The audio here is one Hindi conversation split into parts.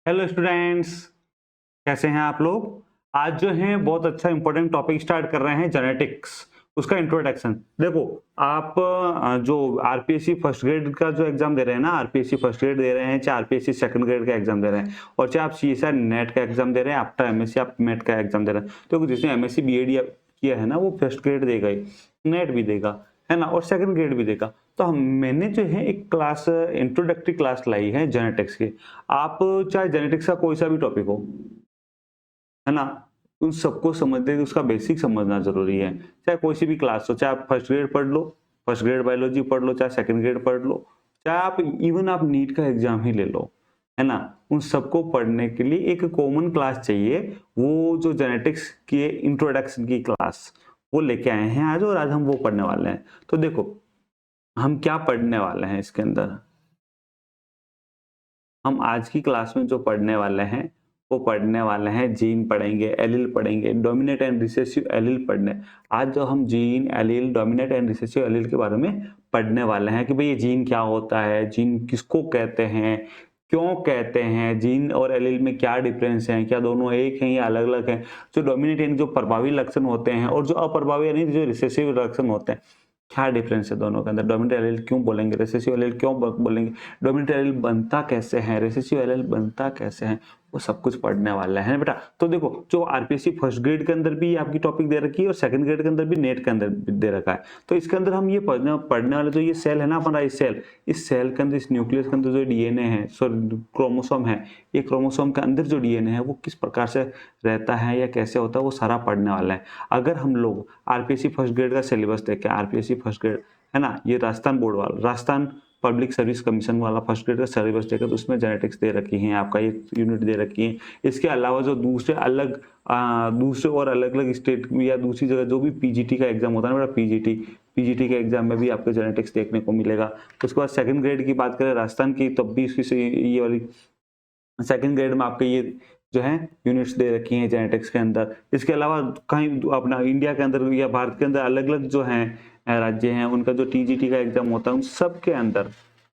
हेलो स्टूडेंट्स, कैसे हैं आप लोग। आज जो है बहुत अच्छा इंपॉर्टेंट टॉपिक स्टार्ट कर रहे हैं, जेनेटिक्स, उसका इंट्रोडक्शन। देखो, आप जो आरपीएससी फर्स्ट ग्रेड का जो एग्जाम दे रहे हैं ना, आरपीएससी फर्स्ट ग्रेड दे रहे हैं, चाहे आरपीएससी सेकंड ग्रेड का एग्जाम दे रहे हैं, और चाहे आप सीएसआर नेट का एग्जाम दे रहे हैं, आफ्टर एमएससी आप नेट का एग्जाम दे रहे हैं, तो जिसने एमएससी बीएड किया है ना, वो फर्स्ट ग्रेड देगा ही, नेट भी देगा, है ना, और सेकंड ग्रेड भी देगा। तो मैंने जो है एक क्लास, इंट्रोडक्टरी क्लास लाई है जेनेटिक्स की। आप चाहे जेनेटिक्स का कोई सा भी टॉपिक हो, है ना, उन सबको समझने उसका बेसिक समझना जरूरी है। चाहे कोई सी भी क्लास हो, चाहे आप फर्स्ट ग्रेड पढ़ लो, फर्स्ट ग्रेड बायोलॉजी पढ़ लो, चाहे सेकंड ग्रेड पढ़ लो, चाहे आप इवन आप नीट का एग्जाम ही ले लो, है ना, उन सबको पढ़ने के लिए एक कॉमन क्लास चाहिए। वो जो जेनेटिक्स की इंट्रोडक्शन की क्लास वो लेके आए हैं आज, और आज हम वो पढ़ने वाले हैं। तो देखो, हम क्या पढ़ने वाले हैं इसके अंदर। हम आज की क्लास में जो पढ़ने वाले हैं वो पढ़ने वाले हैं जीन पढ़ेंगे, एलील पढ़ेंगे, डोमिनेंट एंड रिसेसिव एलील पढ़ने। आज जो हम gene, allele, dominant and recessive allele के बारे में पढ़ने वाले हैं कि भाई ये जीन क्या होता है, जीन किसको कहते हैं, क्यों कहते हैं, जीन और एलील में क्या डिफरेंस है, क्या दोनों एक हैं या अलग अलग हैं, जो डोमिनेंट यानी जो प्रभावी लक्षण होते हैं और जो अप्रभावी यानी जो रिसेसिव लक्षण होते हैं, क्या डिफरेंस है दोनों के अंदर, डोमिनेंट एलील क्यों बोलेंगे, रिसेसिव एलील क्यों बोलेंगे, डोमिनेंट एलील बनता कैसे है, रिसेसिव एलील बनता कैसे है, वो सब कुछ पढ़ने वाला है बेटा। तो देखो, जो आरपीएससी फर्स्ट ग्रेड के अंदर भी आपकी टॉपिक दे रखी है और सेकंड ग्रेड के अंदर भी, नेट के अंदर भी दे रखा है। तो इसके अंदर हम ये पढ़ने वाले, जो ये सेल है ना हमारा, इस सेल के अंदर, इस न्यूक्लियस के अंदर जो डीएनए है, सॉरी क्रोमोसोम है, ये क्रोमोसोम के अंदर जो डीएनए है वो किस प्रकार से रहता है या कैसे होता है, वो सारा पढ़ने वाला है। अगर हम लोग आरपीएससी फर्स्ट ग्रेड का सिलेबस देखें, आरपीएससी फर्स्ट ग्रेड है ना, ये राजस्थान बोर्ड वाला, राजस्थान पब्लिक सर्विस कमीशन वाला फर्स्ट ग्रेड का सिलेबस देखा, तो उसमें जेनेटिक्स दे रखी है, आपका एक यूनिट दे रखी है। इसके अलावा जो दूसरे और अलग अलग स्टेट या दूसरी जगह जो भी पीजीटी का एग्जाम होता है ना, पीजीटी के एग्जाम में भी आपको जेनेटिक्स देखने को मिलेगा। उसके बाद सेकंड ग्रेड की बात करें राजस्थान की, तब भी इसकी ये वाली सेकंड ग्रेड में आपके ये जो है यूनिट्स दे रखी हैं जेनेटिक्स के अंदर। इसके अलावा कहीं अपना इंडिया के अंदर या भारत के अंदर अलग अलग जो हैं राज्य हैं, उनका जो टीजीटी का एग्जाम होता है, उन सब के अंदर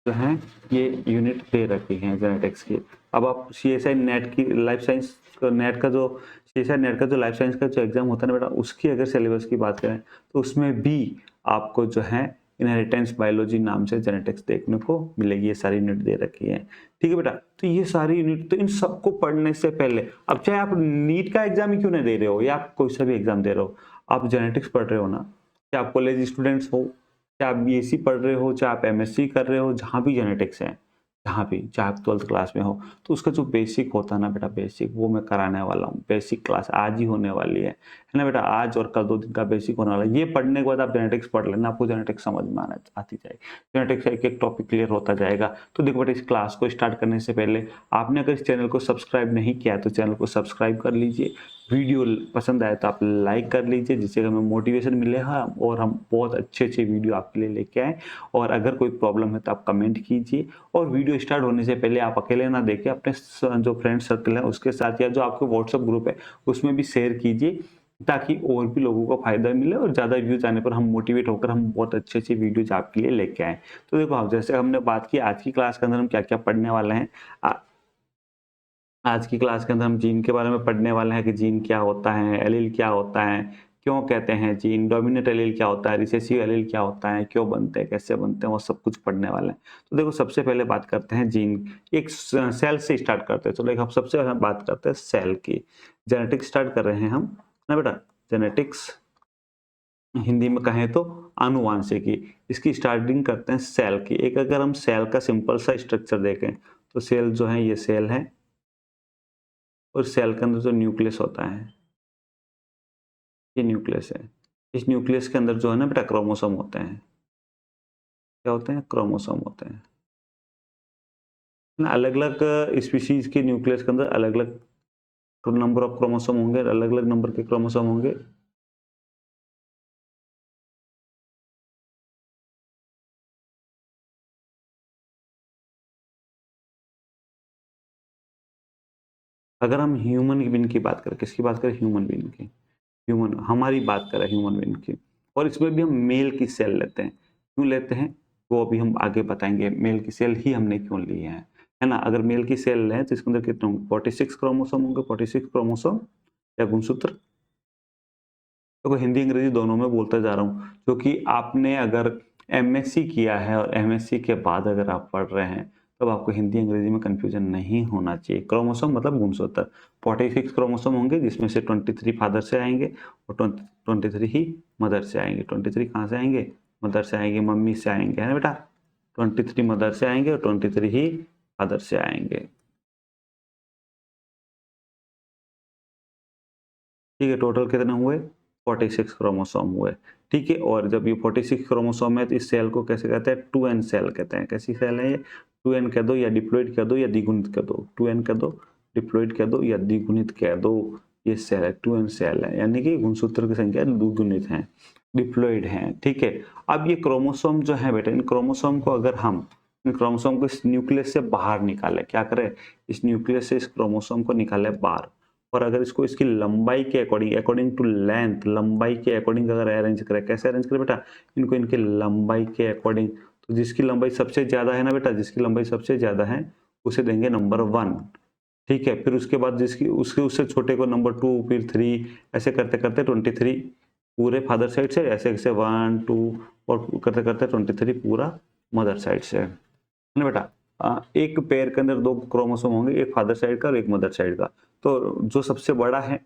जो है ये यूनिट दे रखी है जेनेटिक्स की। अब आप सीएसआई नेट की लाइफ साइंस नेट का जो सीएसआई नेट का जो लाइफ साइंस का जो एग्जाम होता है ना बेटा, उसकी अगर सिलेबस की बात करें तो उसमें भी आपको जो है इनहेरिटेंस बायोलॉजी नाम से जेनेटिक्स देखने को मिलेगी। ये सारी यूनिट दे रखी है, ठीक है बेटा। तो ये सारी यूनिट, तो इन सबको पढ़ने से पहले, अब चाहे आप नीट का एग्जाम ही क्यों नहीं दे रहे हो या आप कोई सा भी एग्जाम दे रहे हो, आप जेनेटिक्स पढ़ रहे हो ना, चाहे आप कॉलेज स्टूडेंट्स हो, चाहे आप बीएससी पढ़ रहे हो, चाहे आप एमएससी कर रहे हो, जहाँ भी जेनेटिक्स है, जहाँ भी, चाहे आप 12th क्लास में हो, तो उसका जो बेसिक होता है ना बेटा, बेसिक वो मैं कराने वाला हूँ। बेसिक क्लास आज ही होने वाली है ना बेटा, आज और कल 2 दिन का बेसिक होने वाला है। ये पढ़ने के बाद आप जेनेटिक्स पढ़ लेना, आपको जेनेटिक्स समझ में आती जाएगी, जेनेटिक्स का एक एक टॉपिक क्लियर होता जाएगा। तो देखो बेटा, इस क्लास को स्टार्ट करने से पहले आपने अगर इस चैनल को सब्सक्राइब नहीं किया तो चैनल को सब्सक्राइब कर लीजिए, वीडियो पसंद आए तो आप लाइक कर लीजिए, जिससे हमें मोटिवेशन मिलेगा और हम बहुत अच्छे अच्छे वीडियो आपके लिए लेके आए। और अगर कोई प्रॉब्लम है तो आप कमेंट कीजिए, और वीडियो स्टार्ट होने से पहले आप अकेले ना देखें, अपने जो फ्रेंड सर्कल है उसके साथ, या जो आपके व्हाट्सएप ग्रुप है उसमें भी शेयर कीजिए, ताकि और भी लोगों को फायदा मिले और ज़्यादा व्यूज आने पर हम मोटिवेट होकर हम बहुत अच्छे अच्छे वीडियोज आपके लिए लेके आए। तो देखो, आप जैसे हमने बात की आज की क्लास के अंदर हम क्या क्या पढ़ने वाले हैं। आज की क्लास के अंदर हम जीन के बारे में पढ़ने वाले हैं कि जीन क्या होता है, एलील क्या होता है, क्यों कहते हैं जीन, डोमिनेंट एलील क्या होता है, रिसेसिव एलील क्या होता है, क्यों बनते हैं, कैसे बनते हैं, वो सब कुछ पढ़ने वाले हैं। तो देखो, सबसे पहले बात करते हैं जीन, एक सेल से स्टार्ट करते हैं। चलो, हम सबसे पहले बात करते हैं सेल की। जेनेटिक्स स्टार्ट कर रहे हैं हम ना बेटा, जेनेटिक्स हिंदी में कहें तो आनुवांशिकी, इसकी स्टार्टिंग करते हैं सेल की। एक अगर हम सेल का सिंपल सा स्ट्रक्चर देखें तो सेल जो है, ये सेल है, और सेल के अंदर जो न्यूक्लियस होता है, ये न्यूक्लियस है। इस न्यूक्लियस के अंदर जो है ना बेटा, क्रोमोसोम होते हैं। क्या होते हैं? क्रोमोसोम होते हैं ना। अलग अलग स्पीशीज के न्यूक्लियस के अंदर अलग अलग नंबर ऑफ क्रोमोसोम होंगे, अलग अलग नंबर के क्रोमोसोम होंगे। अगर हम ह्यूमन बीइंग की बात करें, किसकी बात करें? ह्यूमन बीइंग की। ह्यूमन, हमारी बात करें ह्यूमन बीइंग की, और इसमें भी हम मेल की सेल लेते हैं। क्यों लेते हैं वो अभी हम आगे बताएंगे, मेल की सेल ही हमने क्यों ली है है ना। अगर मेल की सेल है तो इसके अंदर कितने होंगे, 46 क्रोमोसोम होंगे, 46 क्रोमोसोम या गुणसूत्र। देखो हिंदी अंग्रेजी दोनों में बोलता जा रहा हूँ, क्योंकि आपने अगर एमएससी किया है और एमएससी के बाद अगर आप पढ़ रहे हैं तब आपको हिंदी अंग्रेजी में कंफ्यूजन नहीं होना चाहिए। क्रोमोसोम मतलब गुणसूत्र, 46 क्रोमोसोम होंगे जिसमें से 23 फादर से आएंगे और 23 ही मदर से आएंगे। 23 कहाँ से आएंगे, मदर से आएंगे, मम्मी से आएंगे, है ना बेटा। 23 मदर से आएंगे और 23 ही फादर से आएंगे। ठीक है, टोटल कितने हुए, 46 क्रोमोसोम हुए। ठीक है, और जब ये 46 क्रोमोसोम है तो इस सेल को कैसे कहते हैं, 2n सेल कहते हैं। कैसी सेल है ये, 2n कह दो या डिप्लॉइड कह दो या द्विगुणित कह दो, 2n कह दो, डिप्लॉइड कह दो या द्विगुणित कह दो। ये सेल है 2n सेल है, यानी कि गुणसूत्र की संख्या द्विगुणित है, डिप्लॉइड है। ठीक है, अब ये क्रोमोसोम जो है बेटा, इन क्रोमोसोम को अगर हम इन क्रोमोसोम को इस न्यूक्लियस से बाहर निकाले, क्या करें, इस न्यूक्लियस से इस क्रोमोसोम को निकाले बाहर, और अगर इसको इसकी लंबाई के अकॉर्डिंग, अकॉर्डिंग टू लेंथ, लंबाई के अकॉर्डिंग अगर अरेंज करें, कैसे अरेंज करें बेटा, इनको इनके लंबाई के अकॉर्डिंग, तो जिसकी लंबाई सबसे ज्यादा है ना बेटा, जिसकी लंबाई सबसे ज्यादा है उसे देंगे नंबर 1। ठीक है, फिर उसके बाद जिसकी उसके उससे छोटे को नंबर 2, फिर 3, ऐसे करते करते 23 पूरे फादर साइड से, ऐसे ऐसे 1 2 और करते करते 23 पूरा मदर साइड से, है ना बेटा। एक पेयर के अंदर 2 क्रोमोसोम होंगे, एक फादर साइड का और एक मदर साइड का। तो जो सबसे बड़ा है,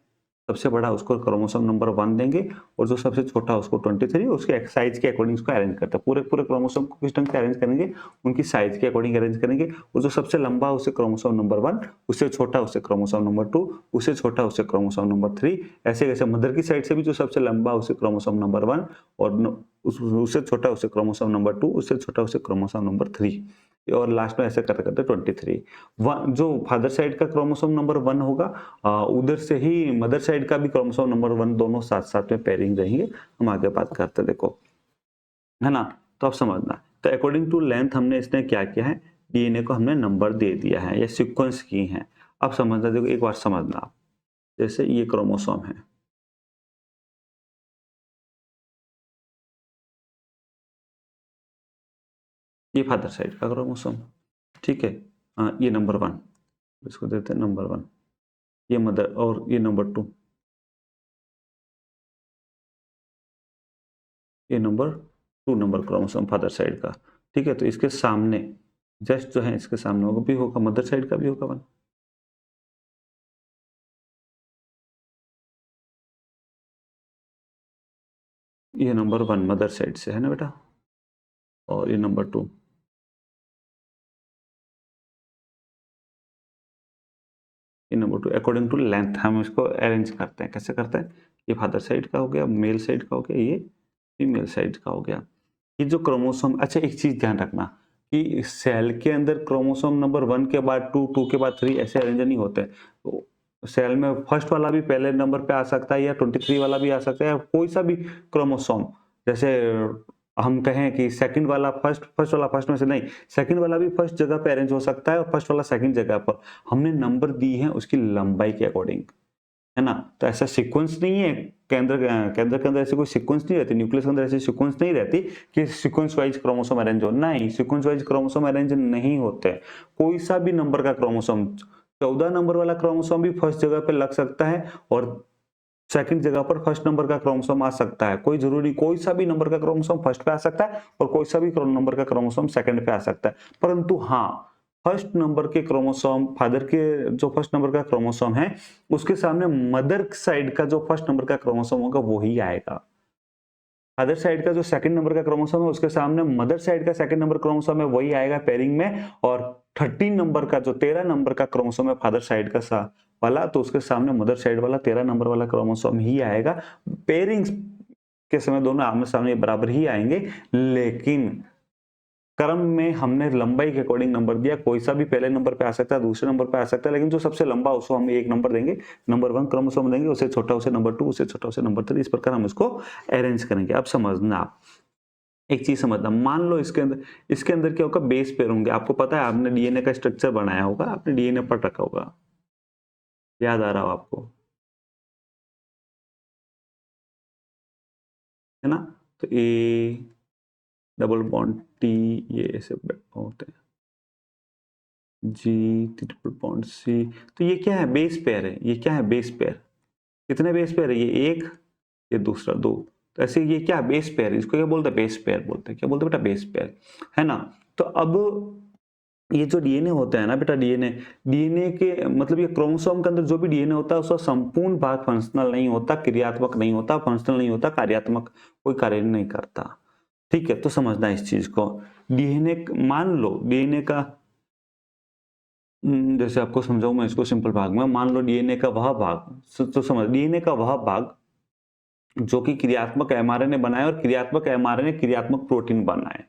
सबसे बड़ा उसको क्रोमोसोम नंबर 1 देंगे, और जो सबसे छोटा उसको 23, उसके साइज के अकॉर्डिंग उसको अरेंज करते हैं। पूरे पूरे क्रोमोसोम को किस ढंग से अरेंज करेंगे, उनकी साइज के अकॉर्डिंग अरेंज करेंगे, और जो सबसे लंबा उसे क्रोमोसोम नंबर 1, उससे छोटा उसे क्रोमोसोम नंबर 2, उससे छोटा उसे क्रोमोसोम नंबर 3, ऐसे कैसे मदर की साइड से भी जो सबसे लंबा उसे क्रोमोसोम नंबर 1, और उससे छोटा उसे क्रोमोसोम नंबर 2, उससे छोटा उसे क्रोमोसोम नंबर 3, और लास्ट में ऐसे करते करते 23। जो फादर साइड का क्रोमोसोम नंबर 1 होगा, उधर से ही मदर साइड का भी क्रोमोसोम नंबर 1, दोनों साथ साथ में पेयरिंग रहेंगे। हम आगे बात करते देखो, है ना। तो अब समझना, तो अकॉर्डिंग टू लेंथ हमने इसने क्या किया है, डीएनए को हमने नंबर दे दिया है, ये सीक्वेंस की है। अब समझना, देखो एक बार समझना आप, जैसे ये क्रोमोसोम है, ये फादर साइड का क्रोमोसोम, ठीक है। ये नंबर 1, इसको देते हैं नंबर 1, ये मदर, और ये नंबर 2, ये number 2 number chromosome father side का। ठीक है, तो इसके सामने जस्ट जो है, इसके सामने होगा भी होगा, मदर साइड का भी होगा 1। ये नंबर 1 मदर साइड से है ना बेटा, और ये नंबर 2, ये नंबर 2। अकॉर्डिंग टू लेंथ हम इसको अरेंज करते हैं, कैसे करते हैं, ये फादर साइड का हो गया, मेल साइड का हो गया, ये फीमेल साइड का हो गया। ये जो क्रोमोसोम, अच्छा एक चीज ध्यान रखना कि सेल के अंदर क्रोमोसोम नंबर 1 के बाद 2, 2 के बाद 3 ऐसे अरेंज नहीं होते। तो सेल में फर्स्ट वाला भी पहले नंबर पे आ सकता है, या 23 वाला भी आ सकता है, या कोई सा भी क्रोमोसोम। जैसे हम कहें कि सेकंड वाला फर्स्ट, फर्स्ट वाला फर्स्ट में से नहीं, सेकंड वाला भी फर्स्ट जगह पे अरेंज हो सकता है और फर्स्ट वाला सेकंड जगह पर। हमने नंबर दी है उसकी लंबाई के अकॉर्डिंग, है ना। तो ऐसा सीक्वेंस नहीं है, केंद्र केंद्र के अंदर ऐसी कोई सीक्वेंस नहीं रहती, न्यूक्लियस के अंदर ऐसी सीक्वेंस नहीं रहती कि सीक्वेंस वाइज क्रोमोसोम अरेंज हो, नहीं, सीक्वेंस वाइज क्रोमोसोम अरेंज नहीं होते। कोई सा भी नंबर का क्रोमोसोम, 14 नंबर वाला क्रोमोसोम भी फर्स्ट जगह पे लग सकता है, और सेकंड जगह पर फर्स्ट नंबर का क्रोमोसोम आ सकता है। कोई जरूरी, कोई सा भी नंबर का क्रोमोसोम फर्स्ट पे आ सकता है और कोई सा भी नंबर का क्रोमोसोम सेकंड पे आ सकता है। परंतु हाँ, फर्स्ट नंबर के क्रोमोसोम, फादर के जो फर्स्ट नंबर का क्रोमोसोम है, उसके सामने मदर साइड का जो फर्स्ट नंबर का क्रोमोसोम होगा वो ही आएगा। फादर साइड का जो सेकंड नंबर का क्रोमोसोम है उसके सामने मदर साइड का सेकंड नंबर क्रोमोसोम है, वही आएगा पेयरिंग में। और 13 नंबर का, जो 13 नंबर का क्रोमोसोम है फादर साइड का वाला, तो उसके सामने मदर साइड वाला 13 नंबर वाला क्रोमोसोम ही आएगा। पेयरिंग के समय दोनों आमने सामने बराबर ही आएंगे, लेकिन क्रम में हमने लंबाई के अकॉर्डिंग नंबर दिया। कोई सा भी पहले नंबर पे आ सकता है, दूसरे नंबर पे आ सकता है, लेकिन जो सबसे लंबा उसको हम एक नंबर देंगे, नंबर 1 क्रोमोसोम देंगे, उससे छोटा उसे नंबर 2, उससे छोटा उसे नंबर 3, इस प्रकार हम इसको अरेंज करेंगे। अब समझना आप, एक चीज समझना, मान लो इसके अंदर क्या होगा, बेस पेयर होंगे। आपको पता है, आपने डीएनए का स्ट्रक्चर बनाया होगा, आपने डीएनए पढ़ रखा होगा, याद आ रहा हो आपको, है ना। तो ए डबल बॉन्ड टी, ये ऐसे होते हैं, जी ट्रिपल बॉन्ड सी, तो ये क्या है, बेस पेयर है, ये क्या है, बेस पेयर। कितने बेस पेयर है, ये एक, ये दूसरा दो, तो ऐसे ये क्या बेस पेयर, इसको क्या बोलते हैं, बेस पेयर बोलते हैं, क्या बोलते हैं बेटा, बेस पेयर, है ना। तो अब ये जो डीएनए होता है ना बेटा, डीएनए डीएनए के मतलब ये क्रोमोसोम के अंदर जो भी डीएनए होता है उसका संपूर्ण भाग फंक्शनल नहीं होता, क्रियात्मक नहीं होता, फंक्शनल नहीं होता, कार्यात्मक कोई कार्य नहीं करता। ठीक है, तो समझना इस चीज को। डीएनए मान लो डीएनए का जैसे आपको समझाऊं मैं इसको सिंपल भाग में, मान लो डीएनए का वह भाग, तो समझ, डीएनए का वह भाग जो कि क्रियात्मक एमआरएनए बनाए और क्रियात्मक एमआरएनए क्रियात्मक प्रोटीन बनाए,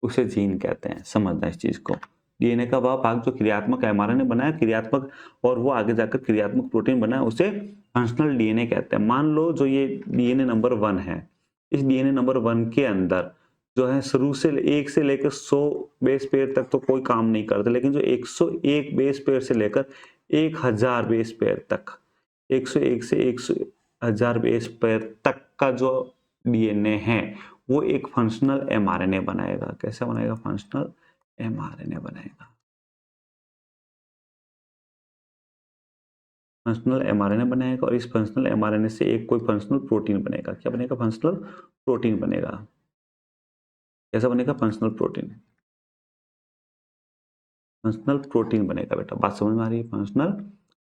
उसे जीन कहते हैं। समझना इस चीज को। डीएनए का वह भाग जो क्रियात्मक एमआरएनए बनाए, क्रियात्मक, और वो आगे जाकर क्रियात्मक प्रोटीन बनाए, उसे फंक्शनल डीएनए कहते हैं। मान लो जो ये डीएनए नंबर 1 है, इस डीएनए नंबर 1 के अंदर जो है शुरू से 1 से लेकर 100 बेस पेयर तक तो कोई काम नहीं करते, लेकिन जो 101 बेस पेयर से लेकर 1000 बेस पेयर तक, 101 से 1000 बेस पेयर तक का जो डीएनए है वो एक फंक्शनल एमआरएनए बनाएगा। कैसा बनाएगा, फंक्शनल एमआरएनए बनाएगा। फंक्शनल एमआरएनए बनाएगा और इस फंक्शनल एमआरएनए से एक कोई फंक्शनल प्रोटीन बनेगा। क्या बनेगा, फंक्शनल प्रोटीन बनेगा। कैसा बनेगा, फंक्शनल प्रोटीन, फंक्शनल प्रोटीन बनेगा बेटा, बात समझ में आ रही है, फंक्शनल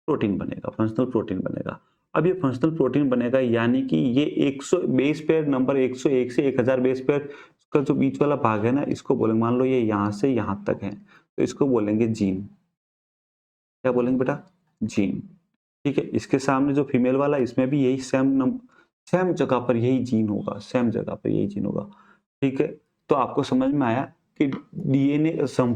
प्रोटीन बनेगा, फंक्शनल प्रोटीन बनेगा। अब ये फंक्शनल प्रोटीन बनेगा, यानी कि ये 100 बेस पेयर नंबर 101 से 1000 बेस पेयर का जो बीच वाला भाग है ना, इसको बोलेंगे, मान लो ये यहां से यहां तक है, तो इसको बोलेंगे जीन। क्या बोलेंगे बेटा, जीन। ठीक है, इसके सामने जो फीमेल वाला, इसमें भी यही सेम जगह पर यही जीन होगा, सेम जगह पर यही जीन होगा। ठीक है, तो आपको समझ में आया कि डीएनए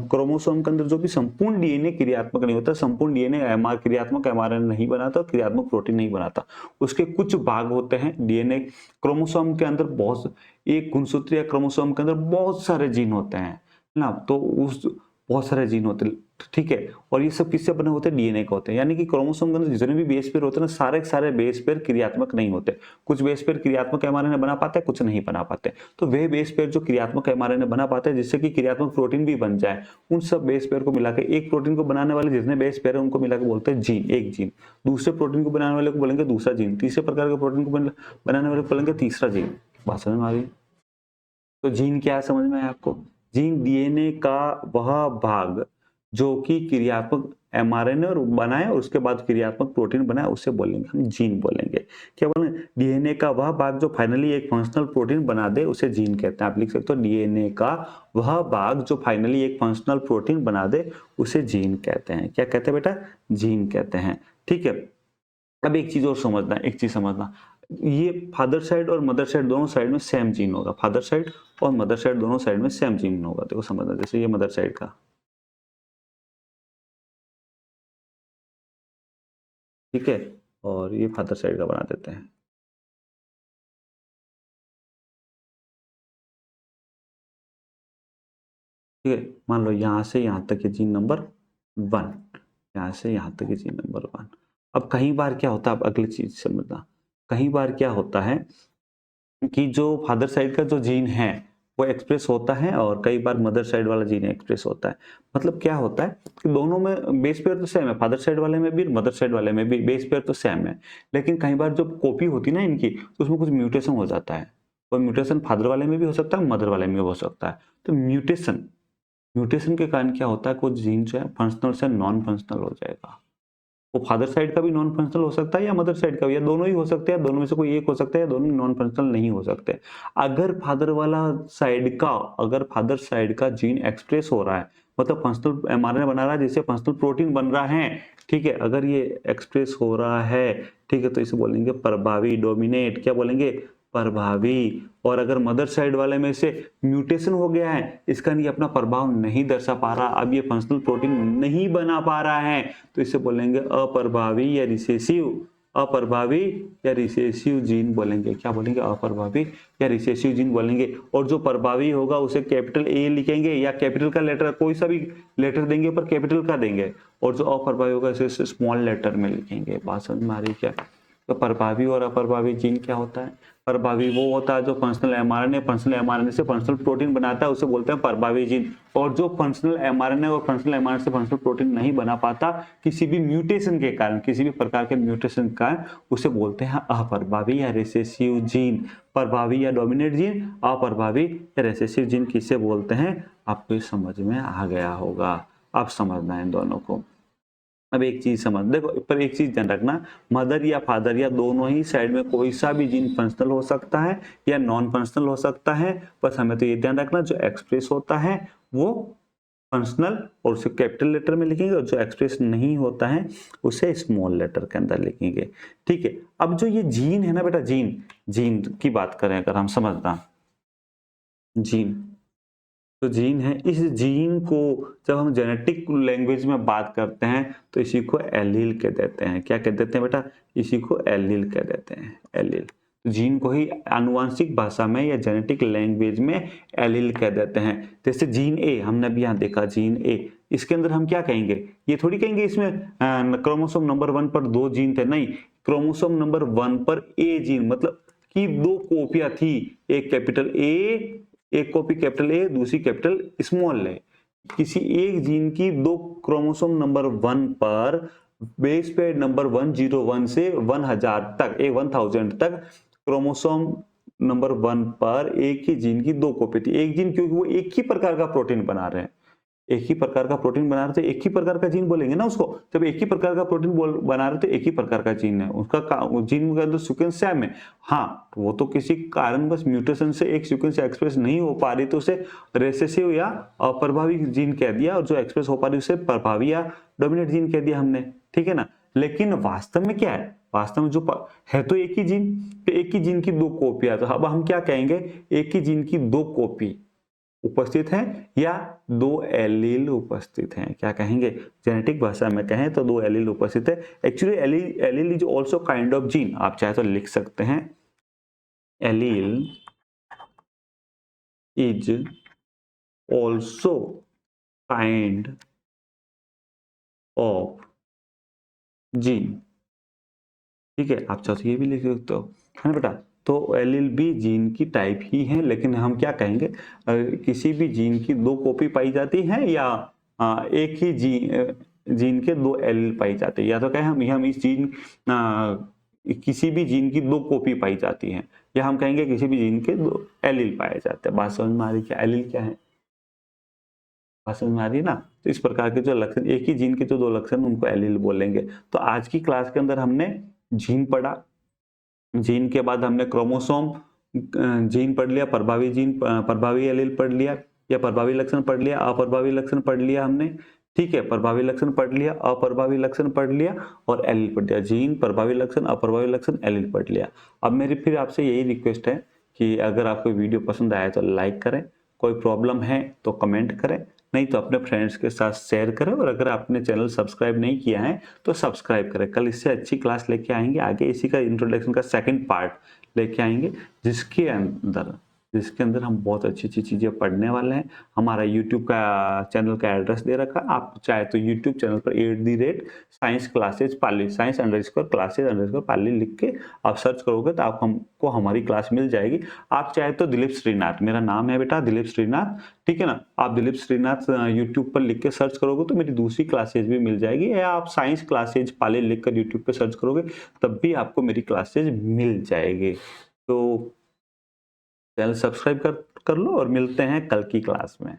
क्रोमोसोम के अंदर जो भी संपूर्ण डीएनए क्रियात्मक नहीं होता, संपूर्ण डीएनए क्रियात्मक एमआरएनए नहीं बनाता, क्रियात्मक प्रोटीन नहीं बनाता। उसके कुछ भाग होते हैं डीएनए क्रोमोसोम के अंदर, बहुत एक गुणसूत्रीय क्रोमोसोम के अंदर बहुत सारे जीन होते हैं ना, तो उस बहुत सारे जीन होते हैं। ठीक है, और ये सब किससे बने होते हैं, डीएनए का होते हैं। यानी कि क्रोमोसोम के अंदर जितने भी बेस पेयर होते हैं ना, सारे के सारे बेस पेयर क्रियात्मक नहीं होते। कुछ बेस पेयर क्रियात्मक एमआरएनए बना पाते हैं, कुछ नहीं बना पाते। तो वे बेस पेयर जो क्रियात्मक एमआरएनए बना पाते हैं जिससे कि क्रियात्मक प्रोटीन भी बन जाए, उन सब बेस पेयर को मिलाकर एक प्रोटीन को बनाने वाले जितने बेस पेयर है उनको मिलाकर बोलते हैं जीन, एक जीन। दूसरे प्रोटीन को बनाने वाले को बोलेंगे दूसरा जीन, तीसरे प्रकार के प्रोटीन को बनाने वाले को बोलेंगे तीसरा जीन। बात समझ में आ गई। तो जीन क्या है, समझ में आया आपको। जीन डीएनए का वह भाग जो कि क्रियात्मक एमआरएनए और बनाए और उसके बाद क्रियात्मक प्रोटीन बनाए, उसे बोलेंगे हम जीन बोलेंगे। क्या बोलेंगे, डीएनए का वह भाग जो फाइनली एक फंक्शनल प्रोटीन बना दे उसे जीन कहते हैं। आप लिख सकते हो डीएनए का वह भाग जो फाइनली एक फंक्शनल प्रोटीन बना दे उसे जीन कहते हैं। क्या कहते हैं बेटा, जीन कहते हैं। ठीक है, अब एक चीज और समझना, एक चीज समझना, ये फादर साइड और मदर साइड दोनों साइड में सेम जीन होगा। फादर साइड और मदर साइड दोनों साइड में सेम जीन होगा। देखो समझना, जैसे ये मदर साइड का, ठीक है, और ये फादर साइड का बना देते हैं। ठीक है, मान लो यहां से यहां तक ये जीन नंबर 1, यहां से यहां तक ये जीन नंबर 1। अब कई बार क्या होता है, अब अगली चीज समझना, कई बार क्या होता है कि जो फादर साइड का जो जीन है वो एक्सप्रेस होता है और कई बार मदर साइड वाला जीन एक्सप्रेस होता है। मतलब क्या होता है कि दोनों में बेस पेयर तो सेम है, फादर साइड वाले में भी मदर साइड वाले में भी बेस पेयर तो सेम है, लेकिन कई बार जो कॉपी होती है ना इनकी, तो उसमें कुछ म्यूटेशन हो जाता है। और म्यूटेशन फादर वाले में भी हो सकता है, मदर वाले में भी हो सकता है। तो म्यूटेशन म्यूटेशन के कारण क्या होता है, कुछ जीन जो है फंक्शनल से नॉन फंक्शनल हो जाएगा। वो फादर साइड का भी नॉन फंक्शनल हो सकता है या मदर साइड का भी, या दोनों ही हो सकते हैं, दोनों में से कोई एक हो सकता है, या दोनों नॉन फंक्शनल नहीं हो सकते। अगर फादर वाला साइड का, अगर फादर साइड का जीन एक्सप्रेस हो रहा है, मतलब फंक्शनल एमआरएनए बना रहा है जिससे फंक्शनल प्रोटीन बन रहा है, ठीक है, अगर ये एक्सप्रेस हो रहा है, ठीक है, तो इसे बोलेंगे प्रभावी, डोमिनेट। क्या बोलेंगे, प्रभावी। और अगर मदर साइड वाले में से म्यूटेशन हो गया है, इसका ये अपना प्रभाव नहीं दर्शा पा रहा, अब ये फंक्शनल प्रोटीन नहीं बना पा रहा है, तो इसे बोलेंगे अप्रभावी या रिसेसिव। अप्रभावी या रिसेसिव जीन बोलेंगे। क्या बोलेंगे, अप्रभावी या रिसेसिव जीन बोलेंगे। और जो प्रभावी होगा उसे कैपिटल ए लिखेंगे या कैपिटल का लेटर, कोई सा भी लेटर देंगे पर कैपिटल का देंगे, और जो अप्रभावी होगा उसे स्मॉल लेटर में लिखेंगे। बात समझ में आ रही क्या। तो प्रभावी और अप्रभावी जीन क्या होता है? प्रभावी वो होता है जो फंक्शनल एमआरएनए से फंक्शनल प्रोटीन बनाता है, उसे बोलते हैं प्रभावी जीन। और जो फंक्शनल एमआरएनए और फंक्शनल एमआरएनए से फंक्शनल प्रोटीन नहीं बना पाता किसी भी म्यूटेशन के कारण, किसी भी प्रकार के म्यूटेशन के कारण, उसे बोलते हैं अप्रभावी या रिसेसिव जीन। प्रभावी या डोमिनेट जीन, अप्रभावी या रिसेसिव जीन किसे बोलते हैं? आपको समझ में आ गया होगा। अब समझना है इन दोनों को। अब एक चीज समझ देखो, पर एक चीज ध्यान रखना, मदर या फादर या दोनों ही साइड में कोई सा भी जीन फंक्शनल हो सकता है या नॉन फंक्शनल हो सकता है। बस हमें तो ये ध्यान रखना, जो एक्सप्रेस होता है वो फंक्शनल और उसे कैपिटल लेटर में लिखेंगे, और जो एक्सप्रेस नहीं होता है उसे स्मॉल लेटर के अंदर लिखेंगे। ठीक है। अब जो ये जीन है ना बेटा, जीन की बात करें अगर हम, समझना जीन, तो जीन है, इस जीन को जब हम जेनेटिक लैंग्वेज में बात करते हैं तो इसी को एलील कह देते हैं। क्या कह देते हैं बेटा? इसी को एलील कह देते हैं, एलील। तो जीन को ही आनुवांशिक भाषा में या जेनेटिक लैंग्वेज में एलील कह देते हैं। जैसे जीन ए, हमने अभी यहाँ देखा जीन ए, इसके अंदर हम क्या कहेंगे? ये थोड़ी कहेंगे इसमें क्रोमोसोम नंबर 1 पर 2 जीन थे, नहीं, क्रोमोसोम नंबर 1 पर ए जीन, मतलब कि 2 कॉपियां थी, एक कैपिटल ए, एक कॉपी कैपिटल ए, दूसरी कैपिटल स्मॉल ए। किसी एक जीन की 2 क्रोमोसोम नंबर 1 पर बेस पेयर नंबर 101 से 1000 तक, 1000 तक क्रोमोसोम नंबर 1 पर एक ही जीन की 2 कॉपी थी। एक जीन क्योंकि वो एक ही प्रकार का प्रोटीन बना रहे हैं, एक ही प्रकार का प्रोटीन बना रहे थे, एक ही प्रकार का जीन बोलेंगे ना उसको। जब एक ही प्रकार का प्रोटीन बना रहे थे, एक ही प्रकार का जीन है, उसका जीन का सीक्वेंस सेम है। हाँ, वो तो किसी कारण बस म्यूटेशन से एक सीक्वेंस एक्सप्रेस नहीं हो पा रही तो उसे रेसेसिव या अप्रभावी जीन कह दिया, और जो एक्सप्रेस हो पा रही उसे प्रभावी या डोमिनेट जीन कह दिया हमने। ठीक है ना। लेकिन वास्तव में क्या है? वास्तव में जो है तो एक ही जीन, तो एक ही जीन की 2 कॉपियां। तो अब हम क्या कहेंगे? एक ही जीन की 2 कॉपी उपस्थित हैं या 2 एलील उपस्थित हैं, क्या कहेंगे? जेनेटिक भाषा में कहें तो 2 एलील उपस्थित है। Actually allele is also kind of gene, आप चाहे तो लिख सकते हैं allele is also kind of gene. ठीक है, आप चाहे तो ये भी लिख सकते हो, है ना बेटा। तो एलील भी जीन की टाइप ही है, लेकिन हम क्या कहेंगे? किसी भी जीन की 2 कॉपी पाई जाती है या एक ही जीन के 2 एलील पाई जाते हैं, या तो कहें हम इस जीन किसी भी जीन की 2 कॉपी पाई जाती है, या हम कहेंगे किसी भी जीन के 2 एलील पाए जाते हैं। बात समझ में आ रही? क्या एलील क्या है? बात समझ में आ रही है ना। तो इस प्रकार के जो लक्षण, एक ही जीन के जो 2 लक्षण, उनको एलील बोलेंगे। तो आज की क्लास के अंदर हमने जीन पढ़ा, जीन के बाद हमने क्रोमोसोम जीन पढ़ लिया, प्रभावी जीन, प्रभावी एलील पढ़ लिया, या प्रभावी लक्षण पढ़ लिया, अप्रभावी लक्षण पढ़ लिया हमने। ठीक है, प्रभावी लक्षण पढ़ लिया, अप्रभावी लक्षण पढ़ लिया, और एलील पढ़ लिया। जीन, प्रभावी लक्षण, अप्रभावी लक्षण, एलील पढ़ लिया। अब मेरी फिर आपसे यही रिक्वेस्ट है कि अगर आपको वीडियो पसंद आया तो लाइक करें, कोई प्रॉब्लम है तो कमेंट करें, नहीं तो अपने फ्रेंड्स के साथ शेयर करें, और अगर आपने चैनल सब्सक्राइब नहीं किया है तो सब्सक्राइब करें। कल इससे अच्छी क्लास लेके आएंगे, आगे इसी का इंट्रोडक्शन का सेकंड पार्ट लेके आएंगे, जिसके अंदर हम बहुत अच्छी अच्छी चीज़ें पढ़ने वाले हैं। हमारा यूट्यूब का चैनल का एड्रेस दे रखा है, आप चाहे तो यूट्यूब चैनल पर @science classes पाली, science_classes_पाली लिख के आप सर्च करोगे तो आप हमको हमारी क्लास मिल जाएगी। आप चाहे तो दिलीप श्रीनाथ, मेरा नाम है बेटा दिलीप श्रीनाथ, ठीक है ना। आप दिलीप श्रीनाथ यूट्यूब पर लिख के सर्च करोगे तो मेरी दूसरी क्लासेज भी मिल जाएगी, या आप साइंस क्लासेज पाली लिख कर यूट्यूब पर सर्च करोगे तब भी आपको मेरी क्लासेज मिल जाएगी। तो चैनल सब्सक्राइब कर लो, और मिलते हैं कल की क्लास में।